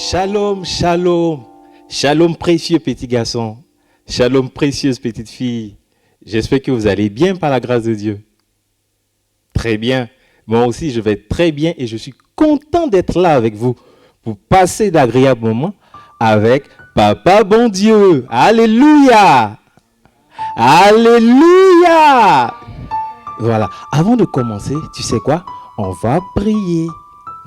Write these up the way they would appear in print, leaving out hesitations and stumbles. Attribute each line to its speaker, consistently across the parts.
Speaker 1: Shalom, shalom. Shalom précieux petit garçon. Shalom précieuse petite fille. J'espère que vous allez bien par la grâce de Dieu. Très bien. Moi aussi, je vais très bien et je suis content d'être là avec vous pour passer d'agréables moments avec Papa bon Dieu. Alléluia. Alléluia. Voilà. Avant de commencer, tu sais quoi? On va prier.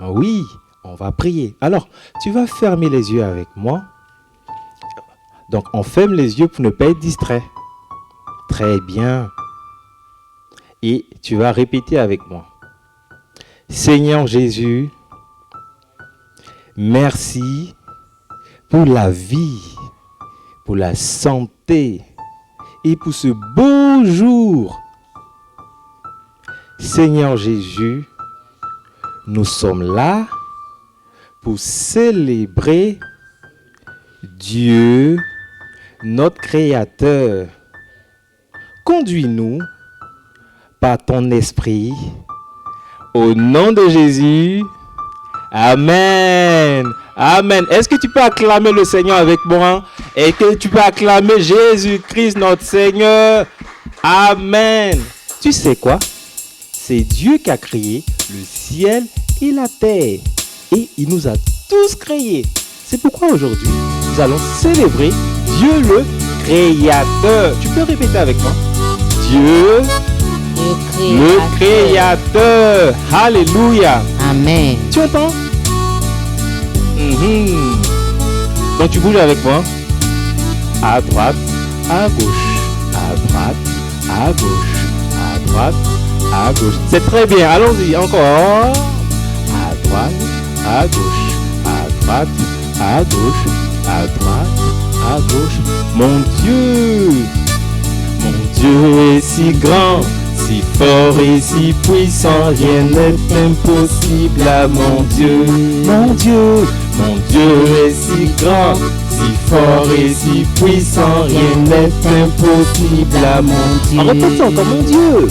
Speaker 1: Oui, on va prier. Alors, tu vas fermer les yeux avec moi. Donc, on ferme les yeux pour ne pas être distrait. Très bien. Et tu vas répéter avec moi. Seigneur Jésus, merci pour la vie, pour la santé et pour ce beau jour. Seigneur Jésus, nous sommes là pour célébrer Dieu, notre Créateur. Conduis-nous par ton esprit. Au nom de Jésus. Amen. Amen. Est-ce que tu peux acclamer le Seigneur avec moi? Et que tu peux acclamer Jésus-Christ, notre Seigneur? Amen. Tu sais quoi? C'est Dieu qui a créé le ciel et la terre. Et il nous a tous créés. C'est pourquoi aujourd'hui, nous allons célébrer Dieu le Créateur. Tu peux répéter avec moi? Dieu le Créateur. Alléluia.
Speaker 2: Amen.
Speaker 1: Tu entends? Donc tu bouges avec moi. À droite, à gauche. À droite, à gauche. À droite, à gauche. C'est très bien. Allons-y encore. À droite, à gauche. À droite, à gauche. À droite, à gauche. Mon Dieu est si grand, si fort et si puissant, rien n'est impossible à mon Dieu. Mon Dieu est si grand, si fort et si puissant, rien n'est impossible à mon Dieu. En répétant encore, mon Dieu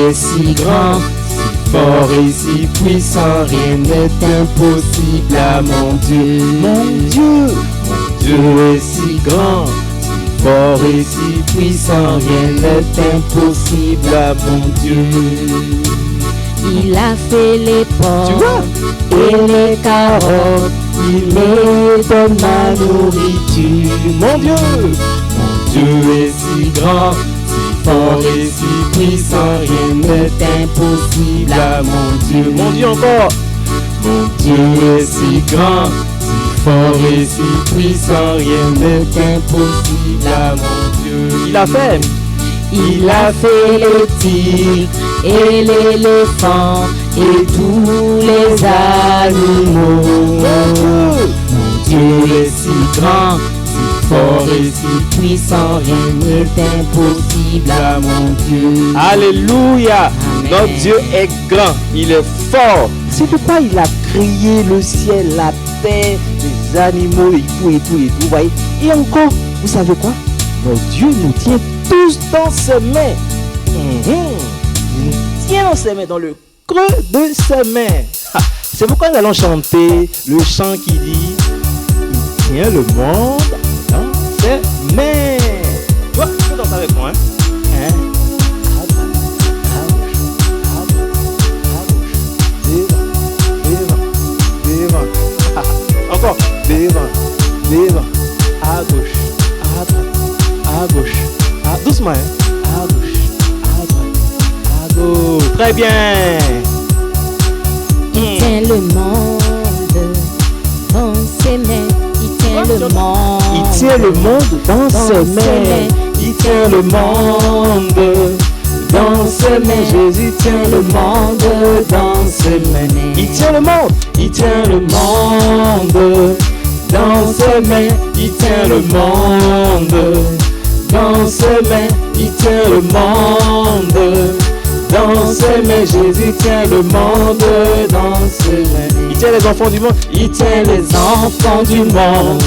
Speaker 1: est si grand, si fort et si puissant, rien n'est impossible à mon Dieu. Mon Dieu est si grand, fort et si puissant, rien n'est impossible à mon Dieu.
Speaker 2: Il a fait les
Speaker 1: Tu
Speaker 2: pommes
Speaker 1: vois?
Speaker 2: et les carottes, il me donne ma nourriture.
Speaker 1: Mon Dieu
Speaker 2: est si grand, si fort et si puissant, rien n'est impossible à mon Dieu.
Speaker 1: Mon Dieu encore.
Speaker 2: Mon Dieu est si grand, si fort et si puissant, rien n'est impossible à mon Dieu.
Speaker 1: Il a fait.
Speaker 2: Il a fait le tigre et l'éléphant et tous les animaux. Mon Dieu est si grand, si fort et si puissant, rien n'est impossible à mon Dieu.
Speaker 1: Alléluia.
Speaker 2: Amen.
Speaker 1: Notre Dieu est grand, il est fort. C'est pourquoi il a créé le ciel, la terre, les animaux et tout et tout et tout. Vous voyez? Et encore, vous savez quoi? Notre Dieu nous tient tous dans ses mains. Il nous tient dans ses mains, dans le creux de ses mains. C'est pourquoi nous allons chanter le chant qui dit: il tient le monde dans ses mains. Tu vois, tu peux danser avec moi, hein? Encore, devant, à gauche, à droite, à gauche, doucement, hein? À gauche, à droite, à gauche. Très bien.
Speaker 2: Il tient le monde dans ses mains. Il tient le monde.
Speaker 1: Il tient le monde dans ses mains. Il tient le monde dans ses mains. Jésus tient le monde dans ses mains. Il tient le monde. Il tient le monde dans ses mains. Il tient le monde dans ses mains. Il tient le monde dans ses mains. Jésus tient le monde dans ses mains. Il tient les enfants du monde. Il tient les enfants du monde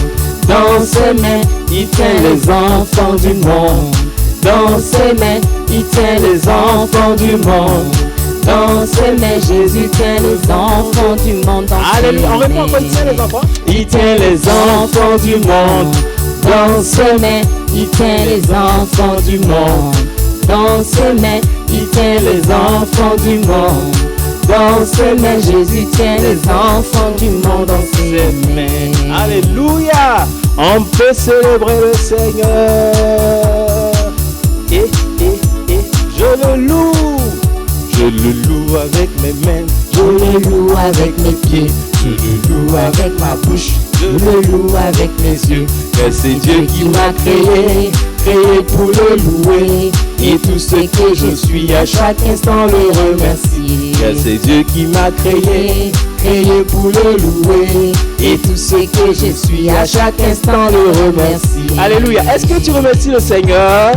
Speaker 1: dans ses mains. Il tient les enfants du monde dans ses mains. Il tient les enfants du monde
Speaker 2: Dans ses mains, Jésus tient les enfants du monde.
Speaker 1: Alléluia. On répond encore, il tient les enfants.
Speaker 2: Il tient les enfants du monde. Dans ses mains, il tient les enfants du monde. Dans ses mains, il tient les enfants du monde. Dans ses mains, Jésus tient les enfants du monde dans ses mains.
Speaker 1: Alléluia. On peut célébrer le Seigneur. Et je le loue. Je le loue avec mes mains.
Speaker 2: Je le loue avec mes pieds. Je le loue avec ma bouche. Je le loue avec mes yeux.
Speaker 1: Car c'est Dieu qui m'a
Speaker 2: créé pour le louer. Et tout ce que je suis à chaque instant le remercier.
Speaker 1: Car c'est Dieu qui m'a créé
Speaker 2: pour le louer. Et tout ce que je suis à chaque instant le remercier.
Speaker 1: Alléluia. Est-ce que tu remercies le Seigneur?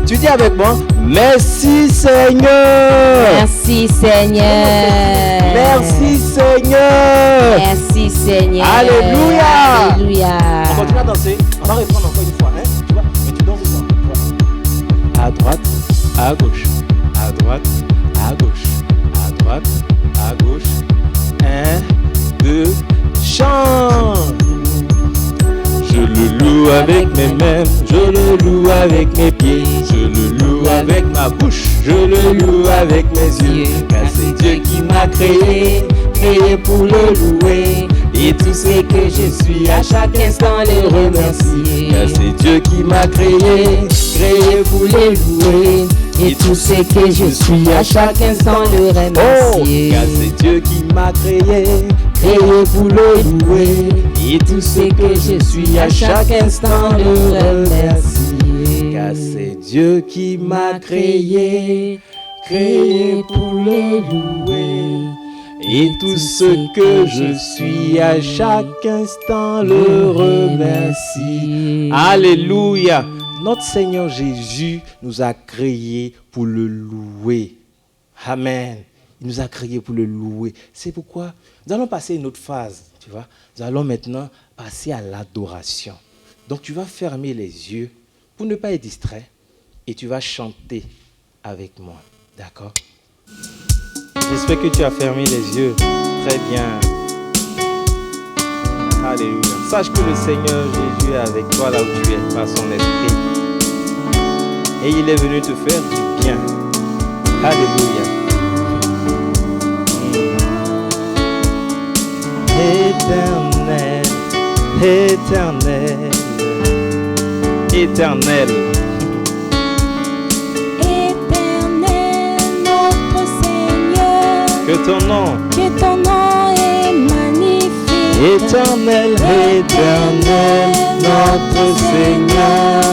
Speaker 1: Tu dis avec moi, merci Seigneur.
Speaker 2: Merci Seigneur.
Speaker 1: Merci Seigneur.
Speaker 2: Merci Seigneur.
Speaker 1: Alléluia.
Speaker 2: Alléluia.
Speaker 1: On continue à danser. On va reprendre encore une fois. Hein? Tu vois? Mais tu danses ensemble. À droite, à gauche. À droite, à gauche. À droite, à gauche. 1, 2, chante. Je le loue avec mes mains, je le loue avec mes pieds, je le loue avec ma bouche, je le loue avec mes yeux. Car c'est Dieu qui m'a créé pour le louer. Et tout ce que je suis à chaque instant le remercier. Car c'est Dieu qui m'a créé pour le louer. Et tout ce que je suis à chaque instant le remercier. Car c'est Dieu qui m'a créé pour le louer. Et tout ce que je suis à chaque instant le remercier. Car c'est Dieu qui m'a créé pour le louer. Et tout ce que je suis à chaque instant le remercie. Alléluia. Notre Seigneur Jésus nous a créés pour le louer. Amen. Il nous a créés pour le louer. C'est pourquoi nous allons passer une autre phase. Tu vois? Nous allons maintenant passer à l'adoration. Donc tu vas fermer les yeux pour ne pas être distrait et tu vas chanter avec moi. D'accord? J'espère que tu as fermé les yeux. Très bien. Alléluia. Sache que le Seigneur Jésus est avec toi là où tu es par son esprit. Et il est venu te faire du bien. Alléluia. Éternel, éternel, éternel.
Speaker 2: Éternel, notre Seigneur,
Speaker 1: Que ton
Speaker 2: nom est magnifique.
Speaker 1: Éternel, éternel, notre Seigneur,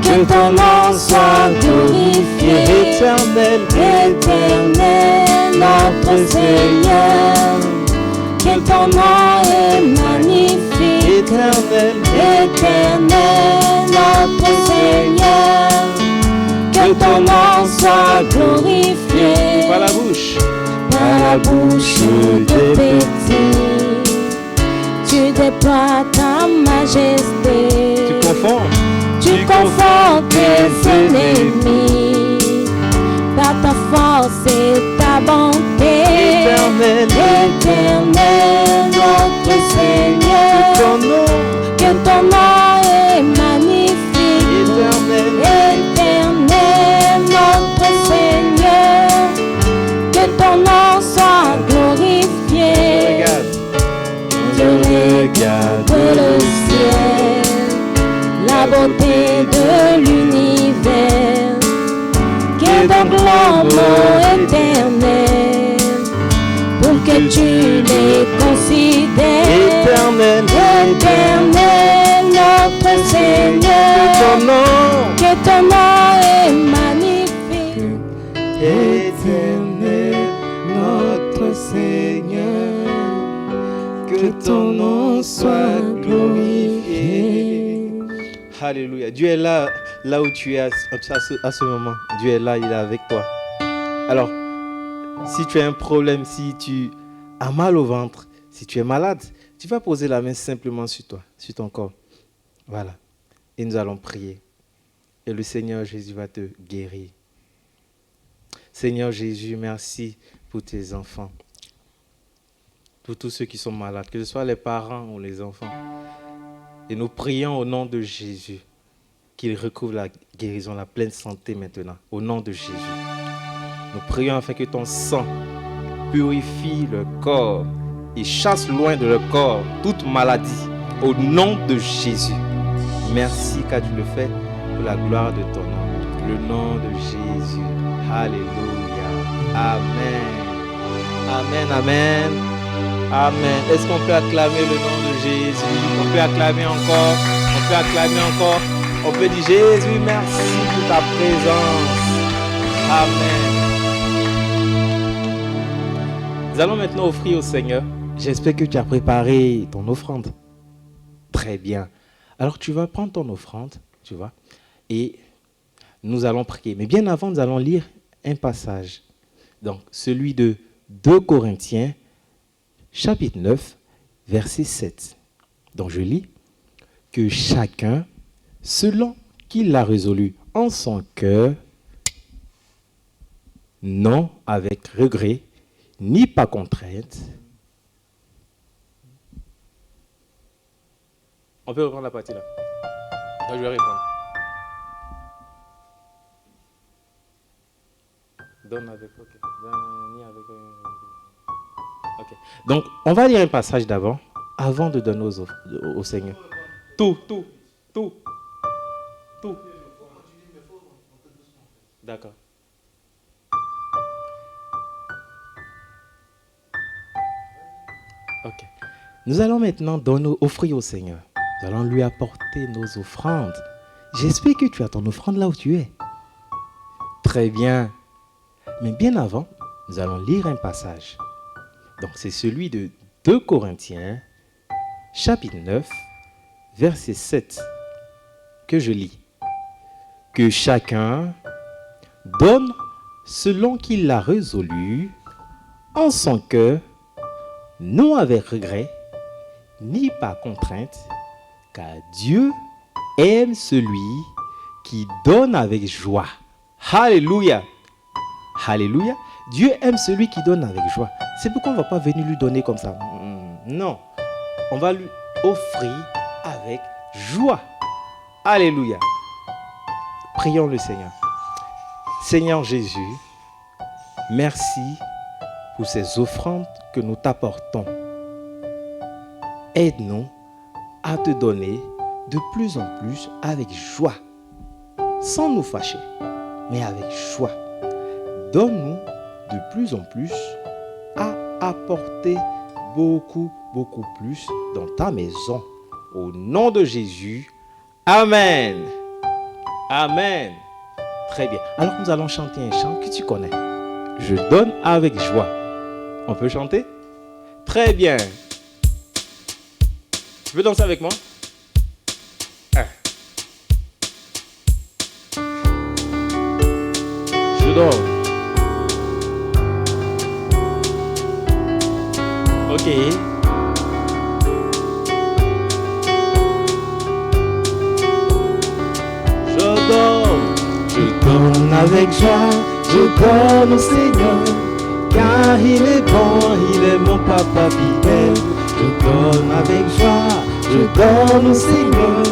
Speaker 1: que ton nom soit glorifié. Éternel,
Speaker 2: Éternel, notre Seigneur, que ton nom est magnifique.
Speaker 1: éternel,
Speaker 2: Éternel, notre Seigneur, que ton nom soit glorifié.
Speaker 1: par la bouche.
Speaker 2: Par la bouche de petits, tu déploies ta majesté.
Speaker 1: Tu confonds.
Speaker 2: Tu confonds tes ennemis par ta force et ta bonté.
Speaker 1: Éternel,
Speaker 2: Éternel, notre Seigneur, que ton nom est magnifique.
Speaker 1: éternel,
Speaker 2: Éternel, notre Seigneur, que ton nom soit glorifié. Je regarde le ciel, la beauté de l'univers, qui est d'un globe éternel, pour que tu les considères.
Speaker 1: éternel,
Speaker 2: Éternel, notre Seigneur, que ton nom est magnifique.
Speaker 1: éternel, notre Seigneur, que ton nom soit glorifié. Alléluia. Dieu est là, là où tu es à ce moment. Dieu est là, il est avec toi. Alors, si tu as un problème, si tu as mal au ventre, si tu es malade, tu vas poser la main simplement sur toi, sur ton corps. Voilà. Et nous allons prier. Et le Seigneur Jésus va te guérir. Seigneur Jésus, merci pour tes enfants. Pour tous ceux qui sont malades, que ce soit les parents ou les enfants. Et nous prions au nom de Jésus qu'ils recouvrent la guérison, la pleine santé maintenant. Au nom de Jésus. Nous prions afin que ton sang purifie le corps et chasse loin de leur corps toute maladie. Au nom de Jésus. Merci car tu le fais pour la gloire de ton nom. Le nom de Jésus. Alléluia. Amen. Amen, amen. Amen. Est-ce qu'on peut acclamer le nom de Jésus? On peut acclamer encore. On peut acclamer encore. On peut dire Jésus, merci pour ta présence. Amen. Nous allons maintenant offrir au Seigneur. J'espère que tu as préparé ton offrande. Très bien. Alors tu vas prendre ton offrande, tu vois, et nous allons prier. Mais bien avant, nous allons lire un passage. Donc, celui de 2 Corinthiens, chapitre 9, verset 7. Donc, je lis. Que chacun, selon qu'il l'a résolu en son cœur, non avec regret, ni par contrainte. On peut reprendre la partie là. Là, je vais répondre. Donne avec, ok. Donne, ni avec, ok. Donc, on va lire un passage d'avant, avant de donner au Seigneur. Tout. D'accord. Ok. Nous allons maintenant offrir au Seigneur. Nous allons lui apporter nos offrandes. J'espère que tu as ton offrande là où tu es. Très bien. Mais bien avant, nous allons lire un passage. Donc, c'est celui de 2 Corinthiens, chapitre 9, verset 7, que je lis. Que chacun donne selon qu'il l'a résolu en son cœur, non avec regret, ni par contrainte, car Dieu aime celui qui donne avec joie. Alléluia. Alléluia. Dieu aime celui qui donne avec joie. C'est pourquoi on ne va pas venir lui donner comme ça. Non. On va lui offrir avec joie. Alléluia. Prions le Seigneur. Seigneur Jésus, merci pour ces offrandes que nous t'apportons. Aide-nous à te donner de plus en plus avec joie, sans nous fâcher, mais avec joie. Donne-nous de plus en plus à apporter beaucoup plus dans ta maison. Au nom de Jésus, Amen. Amen. Très bien. Alors nous allons chanter un chant que tu connais. Je donne avec joie. On peut chanter? Très bien. Tu veux danser avec moi? Je donne. Ok. Je donne avec joie, je donne au Seigneur, car il est bon, il est mon papa fidèle. Je donne avec joie, je donne au Seigneur,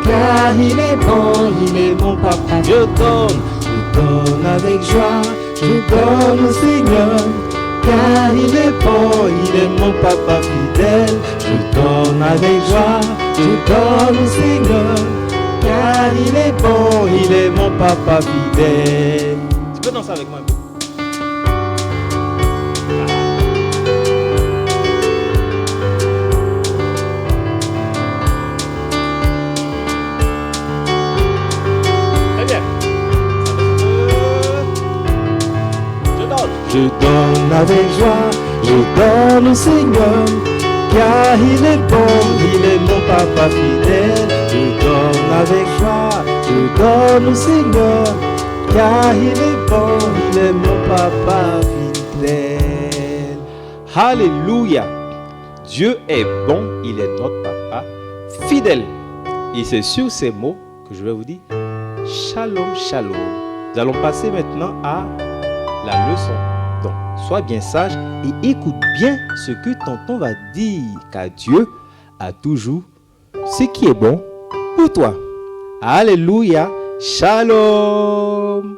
Speaker 1: car il est bon, il est mon papa. Je donne avec joie, je donne au Seigneur, car il est bon, il est mon papa fidèle. Je donne avec joie, je donne au Seigneur, car il est bon, il est mon papa fidèle. Tu peux danser avec moi un peu? Très bien. Je donne avec joie, je donne au Seigneur, car il est bon, il est mon papa fidèle. Je donne avec joie, je donne au Seigneur, car il est bon, il est mon papa fidèle. Alléluia. Dieu est bon, il est notre papa fidèle. Et c'est sur ces mots que je vais vous dire Shalom, shalom. Nous allons passer maintenant à la leçon. Donc, sois bien sage et écoute bien ce que tonton va dire, car Dieu a toujours ce qui est bon pour toi. Alléluia. Shalom.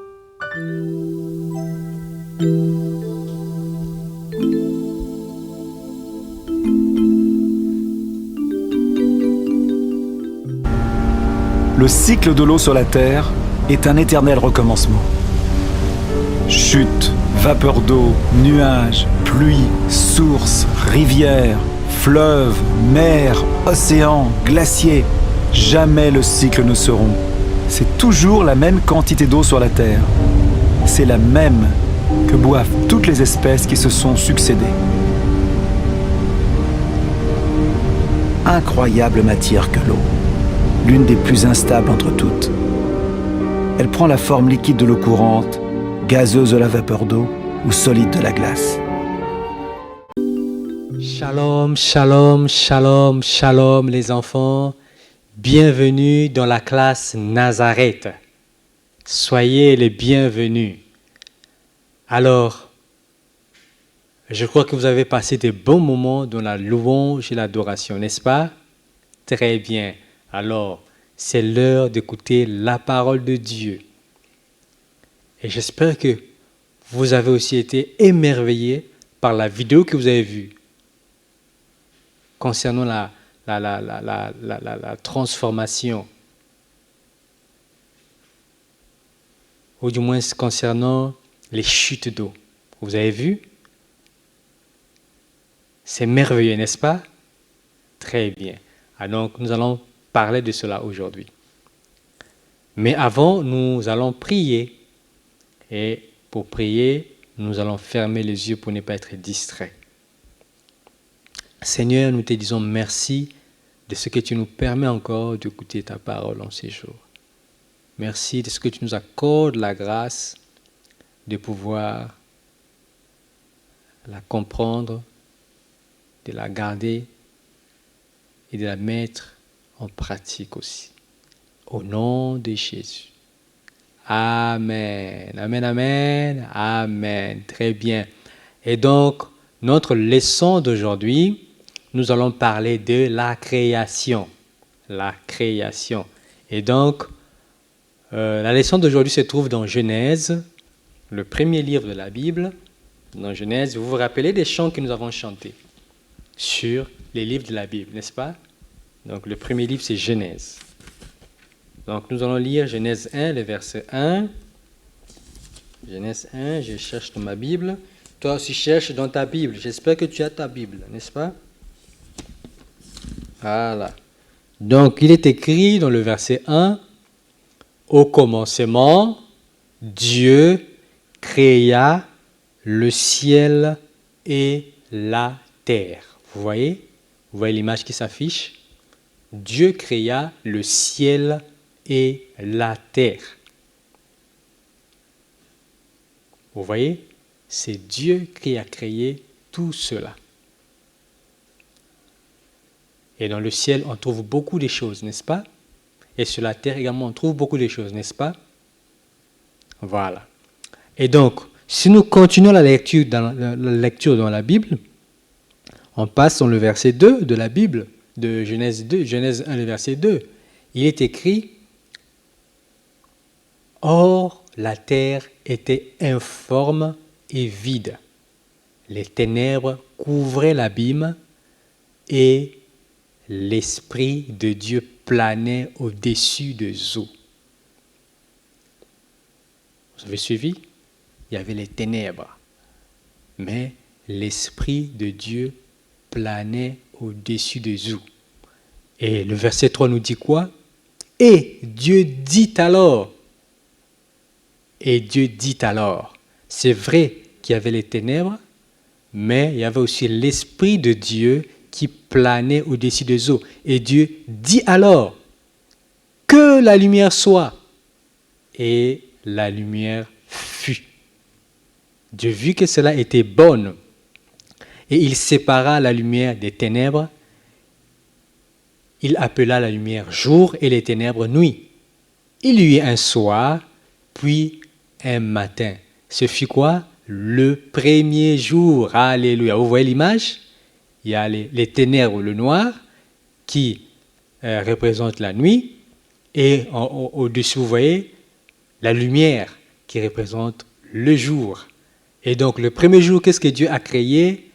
Speaker 3: Le cycle de l'eau sur la Terre est un éternel recommencement. Chute, vapeur d'eau, nuages, pluie, sources, rivières, fleuves, mers, océans, glaciers. Jamais le cycle ne se rompt. C'est toujours la même quantité d'eau sur la Terre. C'est la même que boivent toutes les espèces qui se sont succédées. Incroyable matière que l'eau, l'une des plus instables entre toutes. Elle prend la forme liquide de l'eau courante, gazeuse de la vapeur d'eau ou solide de la glace.
Speaker 4: Shalom, shalom, shalom, shalom les enfants. Bienvenue dans la classe Nazareth. Soyez les bienvenus. Alors, je crois que vous avez passé des bons moments dans la louange et l'adoration, n'est-ce pas? Très bien. Alors, c'est l'heure d'écouter la parole de Dieu. Et j'espère que vous avez aussi été émerveillés par la vidéo que vous avez vue concernant la transformation, ou du moins concernant les chutes d'eau. Vous avez vu? C'est merveilleux, n'est-ce pas? Très bien. Alors, nous allons parler de cela aujourd'hui. Mais avant, nous allons prier. Et pour prier, nous allons fermer les yeux pour ne pas être distraits. Seigneur, nous te disons merci de ce que tu nous permets encore d'écouter ta parole en ces jours. Merci de ce que tu nous accordes la grâce de pouvoir la comprendre, de la garder et de la mettre en pratique aussi. Au nom de Jésus. Amen. Amen, amen, amen. Très bien. Et donc, notre leçon d'aujourd'hui, nous allons parler de la création. La création. Et donc, la leçon d'aujourd'hui se trouve dans Genèse, le premier livre de la Bible. Dans Genèse, vous vous rappelez des chants que nous avons chantés sur les livres de la Bible, n'est-ce pas? Donc, le premier livre, c'est Genèse. Donc, nous allons lire Genèse 1, le verset 1. Genèse 1, je cherche dans ma Bible. Toi aussi, cherche dans ta Bible. J'espère que tu as ta Bible, n'est-ce pas? Voilà. Donc, il est écrit dans le verset 1, « Au commencement, Dieu créa le ciel et la terre. » Vous voyez? Vous voyez l'image qui s'affiche? Dieu créa le ciel et la terre. Vous voyez? C'est Dieu qui a créé tout cela. Et dans le ciel, on trouve beaucoup de choses, n'est-ce pas? Et sur la terre également, on trouve beaucoup de choses, n'est-ce pas? Voilà. Et donc, si nous continuons la lecture dans la Bible, on passe dans le verset 2 de la Bible, de Genèse 2, Genèse 1, le verset 2. Il est écrit « Or, la terre était informe et vide. Les ténèbres couvraient l'abîme et l'Esprit de Dieu planait au-dessus des eaux. » Vous avez suivi? Il y avait les ténèbres, mais l'Esprit de Dieu planait au-dessus des eaux. Et le verset 3 nous dit quoi? Et Dieu dit alors, c'est vrai qu'il y avait les ténèbres, mais il y avait aussi l'Esprit de Dieu qui planait au-dessus des eaux. Et Dieu dit alors, que la lumière soit. Et la lumière fut. Dieu vit que cela était bon, et il sépara la lumière des ténèbres. Il appela la lumière jour et les ténèbres nuit. Il y eut un soir, puis un matin. Ce fut quoi? le premier jour. Alléluia. Vous voyez l'image? Il y a les ténèbres, le noir, qui représente la nuit. Et au-dessus, vous voyez la lumière qui représente le jour. Et donc, le premier jour, qu'est-ce que Dieu a créé?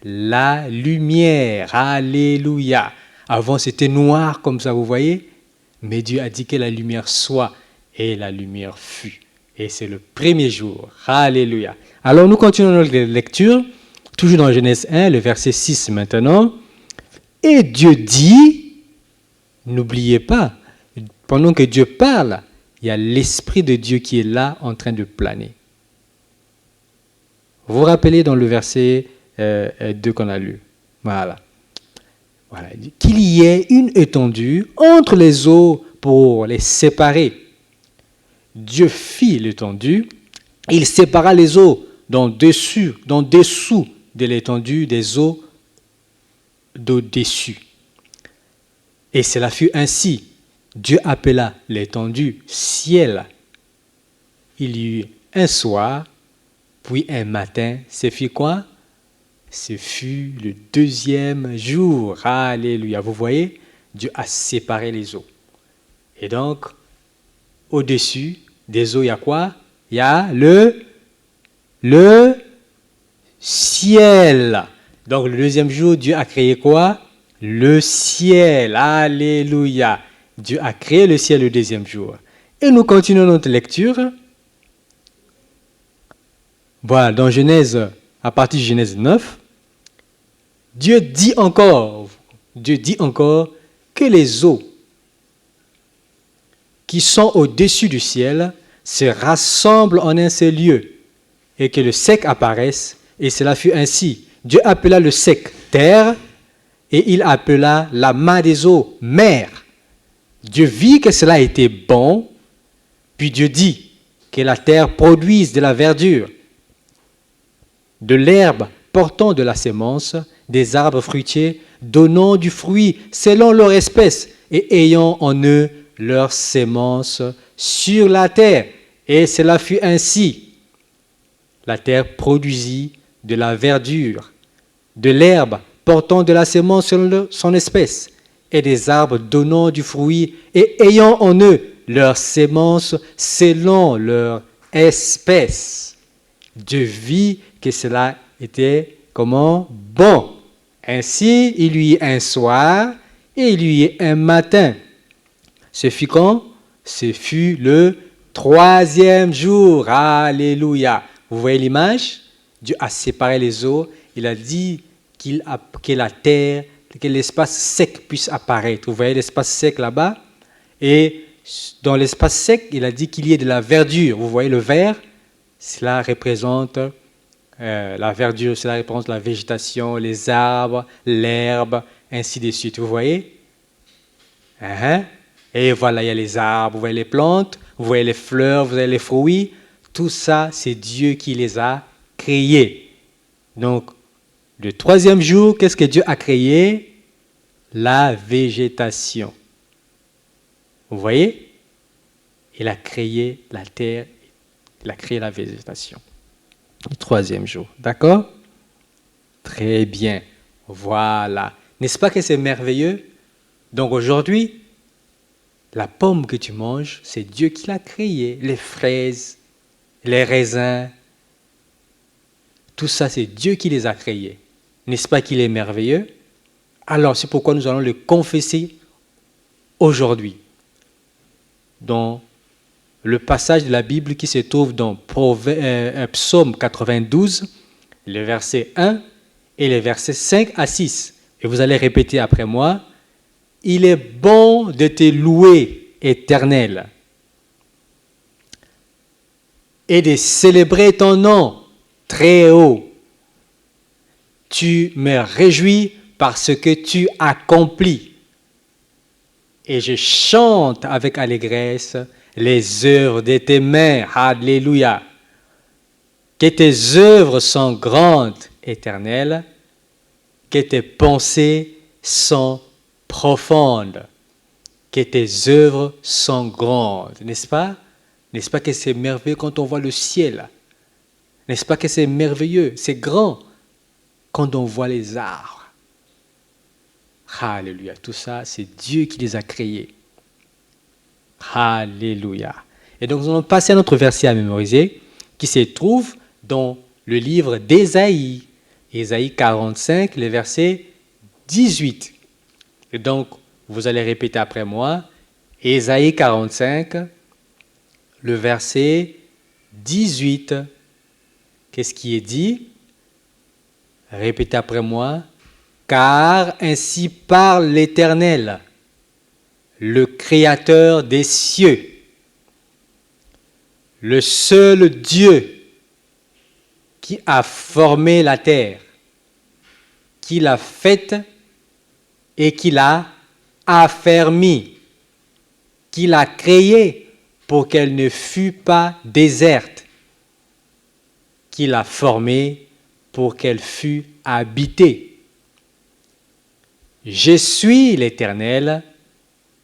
Speaker 4: La lumière. Alléluia. Avant, c'était noir comme ça, vous voyez? Mais Dieu a dit que la lumière soit, et la lumière fut. Et c'est le premier jour. Alléluia. Alors, nous continuons notre lecture, toujours dans Genèse 1, le verset 6 maintenant. Et Dieu dit, n'oubliez pas, pendant que Dieu parle, il y a l'Esprit de Dieu qui est là en train de planer. Vous vous rappelez dans le verset 2 qu'on a lu. Voilà. Qu'il y ait une étendue entre les eaux pour les séparer. Dieu fit l'étendue, il sépara les eaux dans dessous de l'étendue des eaux d'au-dessus. Et cela fut ainsi. Dieu appela l'étendue ciel. Il y eut un soir, puis un matin. Ce fut quoi? Ce fut le deuxième jour. Alléluia. Vous voyez, Dieu a séparé les eaux. Et donc, au-dessus des eaux, il y a quoi? Il y a le ciel. Donc, le deuxième jour, Dieu a créé quoi? Le ciel. Alléluia. Dieu a créé le ciel le deuxième jour. Et nous continuons notre lecture. Voilà, dans Genèse, à partir de Genèse 9, Dieu dit encore que les eaux qui sont au-dessus du ciel se rassemblent en un seul lieu et que le sec apparaisse. Et cela fut ainsi. Dieu appela le sec terre et il appela la main des eaux mer. Dieu vit que cela était bon, puis Dieu dit que la terre produise de la verdure, de l'herbe portant de la sémence, des arbres fruitiers donnant du fruit selon leur espèce et ayant en eux leur sémence sur la terre. Et cela fut ainsi. La terre produisit de la verdure, de l'herbe portant de la sémence selon son espèce, et des arbres donnant du fruit et ayant en eux leur sémence selon leur espèce. Dieu vit que cela était comment? Bon. Ainsi, il lui eut un soir et il lui eut un matin. Ce fut quand? Ce fut le troisième jour. Alléluia. Vous voyez l'image? Dieu a séparé les eaux. Il a dit que la terre, que l'espace sec puisse apparaître. Vous voyez l'espace sec là-bas? Et dans l'espace sec, il a dit qu'il y ait de la verdure. Vous voyez le vert? Cela représente la verdure, cela représente la végétation, les arbres, l'herbe, ainsi de suite. Vous voyez? Et voilà, il y a les arbres, vous voyez les plantes, vous voyez les fleurs, vous voyez les fruits. Tout ça, c'est Dieu qui les a créés. Donc, le troisième jour, qu'est-ce que Dieu a créé? La végétation. Vous voyez? Il a créé la terre, il a créé la végétation. Le troisième jour. D'accord? Très bien. Voilà. N'est-ce pas que c'est merveilleux? Donc aujourd'hui, la pomme que tu manges, c'est Dieu qui l'a créée. Les fraises, les raisins, tout ça, c'est Dieu qui les a créés. N'est-ce pas qu'il est merveilleux? Alors, c'est pourquoi nous allons le confesser aujourd'hui. Dans le passage de la Bible qui se trouve dans Psaume 92, le verset 1 et les versets 5 à 6. Et vous allez répéter après moi. Il est bon de te louer, Éternel, et de célébrer ton nom très haut. Tu me réjouis parce que tu accomplis. Et je chante avec allégresse les œuvres de tes mains. Alléluia. Que tes œuvres sont grandes, Éternel, que tes pensées sont profondes, que tes œuvres sont grandes. N'est-ce pas? N'est-ce pas que c'est merveilleux quand on voit le ciel? N'est-ce pas que c'est merveilleux, c'est grand quand on voit les arbres. Alléluia. Tout ça, c'est Dieu qui les a créés. Alléluia. Et donc, nous allons passer à notre verset à mémoriser qui se trouve dans le livre d'Ésaïe. Ésaïe 45, le verset 18. Et donc, vous allez répéter après moi. Ésaïe 45, le verset 18. Qu'est-ce qui est dit? Répétez après moi. Car ainsi parle l'Éternel, le Créateur des cieux, le seul Dieu qui a formé la terre, qui l'a faite et qui l'a affermie, qui l'a créée pour qu'elle ne fût pas déserte, qui l'a formée pour qu'elle fût habitée. Je suis l'Éternel,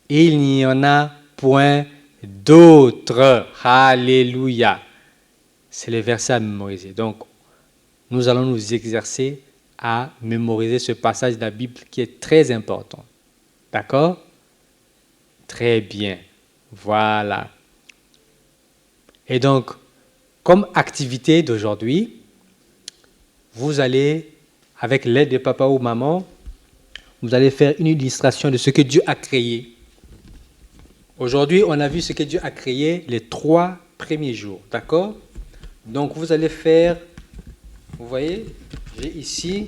Speaker 4: il n'y en a point d'autre. Alléluia. C'est le verset à mémoriser. Donc, nous allons nous exercer à mémoriser ce passage de la Bible qui est très important. D'accord? Très bien. Voilà. Et donc, comme activité d'aujourd'hui, vous allez, avec l'aide de papa ou maman, vous allez faire une illustration de ce que Dieu a créé. Aujourd'hui, on a vu ce que Dieu a créé les 3 premiers jours. D'accord? Donc, vous allez faire, vous voyez, j'ai ici,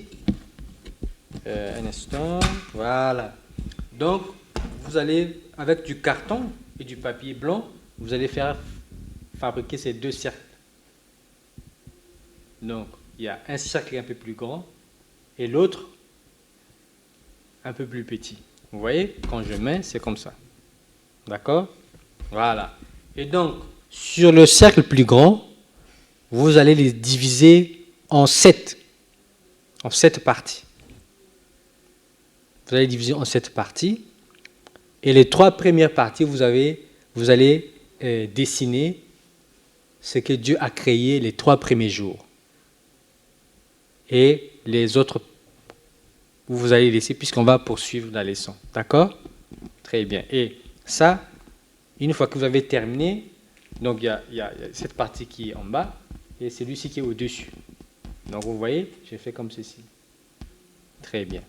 Speaker 4: un instant, voilà. Donc, vous allez, avec du carton et du papier blanc, vous allez fabriquer ces 2 cercles. Donc, il y a un cercle un peu plus grand et l'autre un peu plus petit. Vous voyez, quand je mets, c'est comme ça. D'accord? Voilà. Et donc, sur le cercle plus grand, vous allez les diviser en 7 parties. Vous allez diviser en 7 parties. Et les 3 premières parties, vous allez dessiner ce que Dieu a créé les 3 premiers jours. Et les autres, vous allez laisser puisqu'on va poursuivre la leçon. D'accord? Très bien. Et ça, une fois que vous avez terminé, donc il y a cette partie qui est en bas et celui-ci qui est au-dessus. Donc vous voyez, j'ai fait comme ceci. Très bien.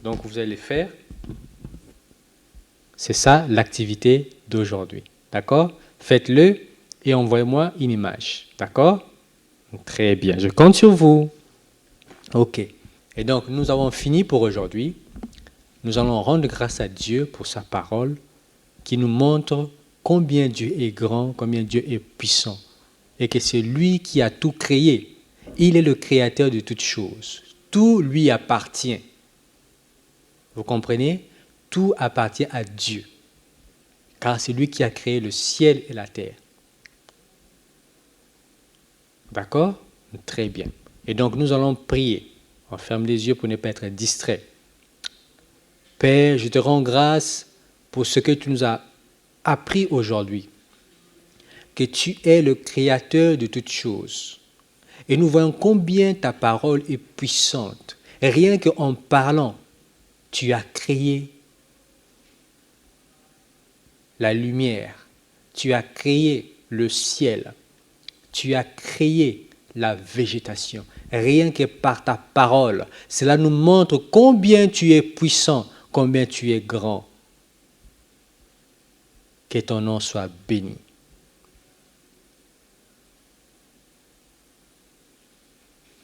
Speaker 4: Donc vous allez faire. C'est ça l'activité d'aujourd'hui. D'accord? Faites-le et envoyez-moi une image. D'accord? Très bien. Je compte sur vous. Ok. Et donc nous avons fini pour aujourd'hui. Nous allons rendre grâce à Dieu pour sa parole qui nous montre combien Dieu est grand, combien Dieu est puissant et que c'est lui qui a tout créé. Il est le créateur de toutes choses. Tout lui appartient. Vous comprenez? Tout appartient à Dieu, car c'est lui qui a créé le ciel et la terre. D'accord? Très bien. Et donc nous allons prier. On ferme les yeux pour ne pas être distrait. Père, je te rends grâce pour ce que tu nous as appris aujourd'hui, que tu es le créateur de toutes choses. Et nous voyons combien ta parole est puissante. Rien qu'en parlant, tu as créé la lumière, tu as créé le ciel, tu as créé la végétation. Rien que par ta parole, cela nous montre combien tu es puissant, combien tu es grand. Que ton nom soit béni.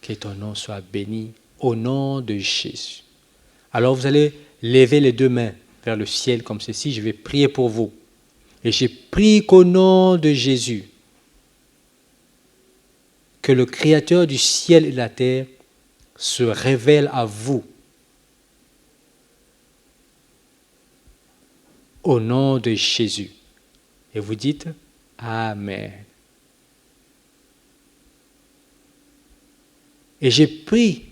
Speaker 4: Que ton nom soit béni au nom de Jésus. Alors vous allez lever les 2 mains vers le ciel comme ceci. Je vais prier pour vous. Et je prie qu'au nom de Jésus, que le Créateur du ciel et de la terre se révèle à vous. Au nom de Jésus. Et vous dites Amen. Et j'ai pris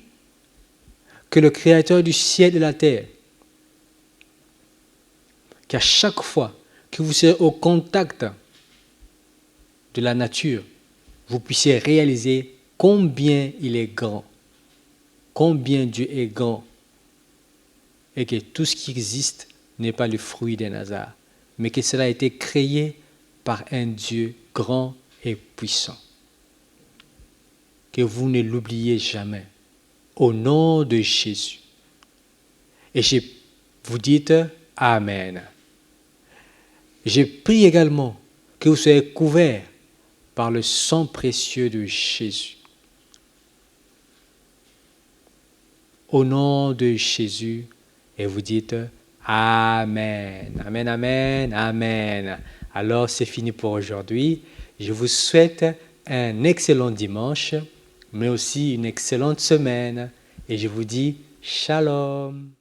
Speaker 4: que le Créateur du ciel et de la terre, qu'à chaque fois que vous serez au contact de la nature, vous puissiez réaliser combien il est grand, combien Dieu est grand, et que tout ce qui existe n'est pas le fruit d'un hasard, mais que cela a été créé par un Dieu grand et puissant. Que vous ne l'oubliez jamais, au nom de Jésus. Et vous dites Amen. Je prie également que vous soyez couverts par le sang précieux de Jésus. Au nom de Jésus, et vous dites Amen, Amen, Amen, Amen. Alors c'est fini pour aujourd'hui. Je vous souhaite un excellent dimanche, mais aussi une excellente semaine. Et je vous dis Shalom.